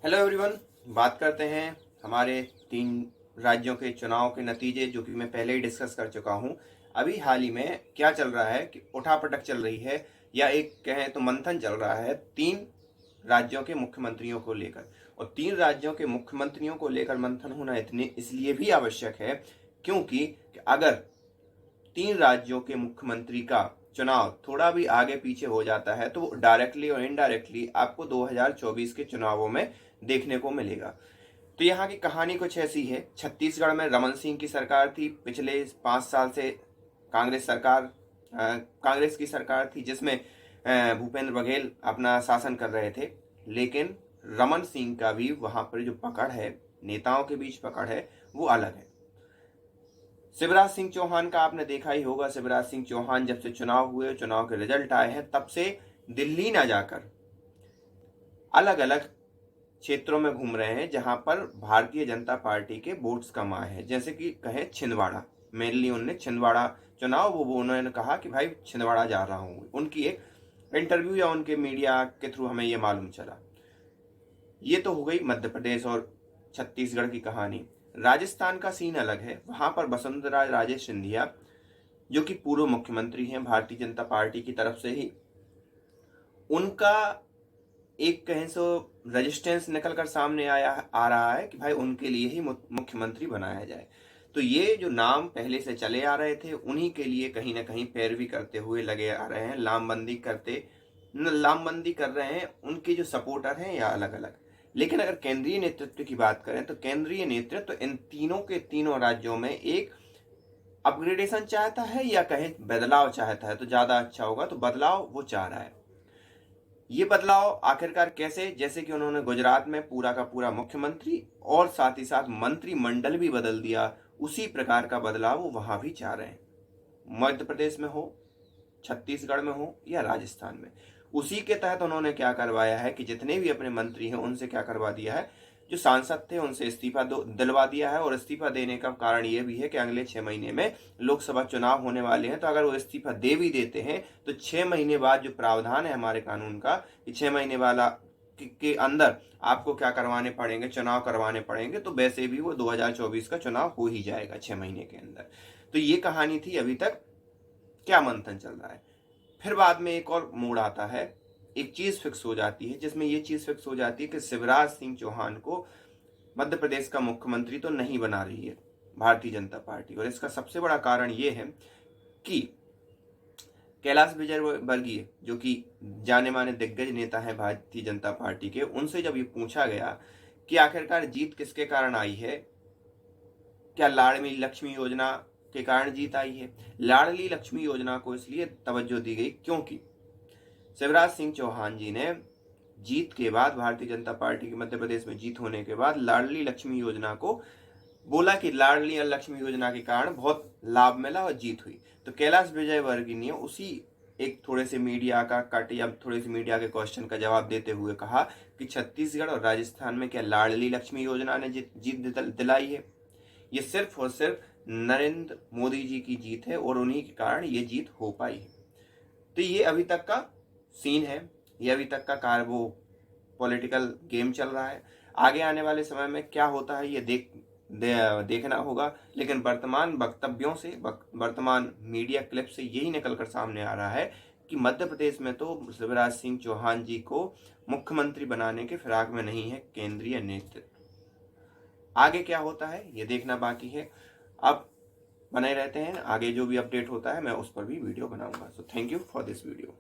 Hello everyone. बात करते हैं हमारे 3 राज्यों के चुनाव के नतीजे, जो कि मैं पहले ही डिस्कस कर चुका हूं। अभी हाल ही में क्या चल रहा है कि उठापटक चल रही है, या एक कहें तो मंथन चल रहा है 3 राज्यों के मुख्यमंत्रियों को लेकर। और 3 राज्यों के मुख्यमंत्रियों को लेकर मंथन होना इतने इसलिए भी आवश्यक है क्योंकि अगर 3 राज्यों के मुख्यमंत्री का चुनाव थोड़ा भी आगे पीछे हो जाता है तो डायरेक्टली और इनडायरेक्टली आपको 2024 के चुनावों में देखने को मिलेगा। तो यहाँ की कहानी कुछ ऐसी है। छत्तीसगढ़ में रमन सिंह की सरकार थी। पिछले 5 साल से कांग्रेस सरकार कांग्रेस की सरकार थी, जिसमें भूपेंद्र बघेल अपना शासन कर रहे थे। लेकिन रमन सिंह का भी वहां पर जो पकड़ है, नेताओं के बीच पकड़ है, वो अलग है। शिवराज सिंह चौहान का आपने देखा ही होगा। शिवराज सिंह चौहान जब से चुनाव हुए, चुनाव के रिजल्ट आए हैं, तब से दिल्ली ना जाकर अलग अलग क्षेत्रों में घूम रहे हैं जहां पर भारतीय जनता पार्टी के वोट्स कम आए हैं। जैसे कि कहें छिंदवाड़ा, मेनली उनने छिंदवाड़ा चुनाव वो उन्होंने कहा कि भाई छिंदवाड़ा जा रहा हूं। उनकी एक इंटरव्यू या उनके मीडिया के थ्रू हमें ये मालूम चला। ये तो हो गई मध्य प्रदेश और छत्तीसगढ़ की कहानी। राजस्थान का सीन अलग है। वहां पर वसुंधरा राजे सिंधिया, जो कि पूर्व मुख्यमंत्री हैं भारतीय जनता पार्टी की तरफ से ही, उनका एक कहें सो रेजिस्टेंस निकल कर सामने आ रहा है कि भाई उनके लिए ही मुख्यमंत्री बनाया जाए। तो ये जो नाम पहले से चले आ रहे थे, उन्हीं के लिए कहीं ना कहीं पैरवी करते हुए लगे आ रहे हैं। लामबंदी कर रहे हैं उनके जो सपोर्टर हैं या अलग अलग। लेकिन अगर केंद्रीय नेतृत्व की बात करें तो केंद्रीय नेतृत्व इन तीनों के तीनों राज्यों में एक अपग्रेडेशन चाहता है, या कहें बदलाव चाहता है तो ज्यादा अच्छा होगा। तो बदलाव वो चाह रहा है। ये बदलाव आखिरकार कैसे? जैसे कि उन्होंने गुजरात में पूरा का पूरा मुख्यमंत्री और साथ ही साथ मंत्रिमंडल भी बदल दिया, उसी प्रकार का बदलाव वो वहां भी चाह रहे हैं। मध्य प्रदेश में हो, छत्तीसगढ़ में हो या राजस्थान में, उसी के तहत उन्होंने क्या करवाया है कि जितने भी अपने मंत्री हैं उनसे क्या करवा दिया है, जो सांसद थे उनसे इस्तीफा दिलवा दिया है। और इस्तीफा देने का कारण यह भी है कि अगले 6 महीने में लोकसभा चुनाव होने वाले हैं। तो अगर वो इस्तीफा दे भी देते हैं तो 6 महीने बाद जो प्रावधान है हमारे कानून का कि 6 महीने वाला के अंदर आपको क्या करवाने पड़ेंगे, चुनाव करवाने पड़ेंगे, तो वैसे भी वो 2024 का चुनाव हो ही जाएगा 6 महीने के अंदर। तो ये कहानी थी। अभी तक क्या मंथन चल रहा है। फिर बाद में एक और मोड़ आता है, एक चीज फिक्स हो जाती है, जिसमें ये चीज फिक्स हो जाती है कि शिवराज सिंह चौहान को मध्य प्रदेश का मुख्यमंत्री तो नहीं बना रही है भारतीय जनता पार्टी। और इसका सबसे बड़ा कारण ये है कि कैलाश विजयवर्गीय, जो कि जाने माने दिग्गज नेता है भारतीय जनता पार्टी के, उनसे जब ये पूछा गया कि आखिरकार जीत किसके कारण आई है, क्या लाडली लक्ष्मी योजना के कारण जीत आई है? लाडली लक्ष्मी योजना को इसलिए तवज्जो दी गई क्योंकि शिवराज सिंह चौहान जी ने जीत के बाद, भारतीय जनता पार्टी की मध्य प्रदेश में जीत होने के बाद, लाडली लक्ष्मी योजना को बोला कि लाडली लक्ष्मी योजना के कारण बहुत लाभ मिला और जीत हुई। तो कैलाश विजयवर्गीय ने उसी एक थोड़े से मीडिया का कट या थोड़े से मीडिया के क्वेश्चन का जवाब देते हुए कहा कि छत्तीसगढ़ और राजस्थान में क्या लाडली लक्ष्मी योजना ने जीत दिलाई है? ये सिर्फ और सिर्फ नरेंद्र मोदी जी की जीत है और उन्हीं के कारण ये जीत हो पाई है। तो ये अभी तक का सीन है। ये अभी तक का वो पॉलिटिकल गेम चल रहा है। आगे आने वाले समय में क्या होता है ये देखना होगा। लेकिन वर्तमान वक्तव्यों से, वर्तमान मीडिया क्लिप से यही निकल कर सामने आ रहा है कि मध्य प्रदेश में तो शिवराज सिंह चौहान जी को मुख्यमंत्री बनाने के फिराक में नहीं है केंद्रीय नेतृत्व। आगे क्या होता है ये देखना बाकी है। अब बने रहते हैं, आगे जो भी अपडेट होता है मैं उस पर भी वीडियो बनाऊंगा। So thank you for this video.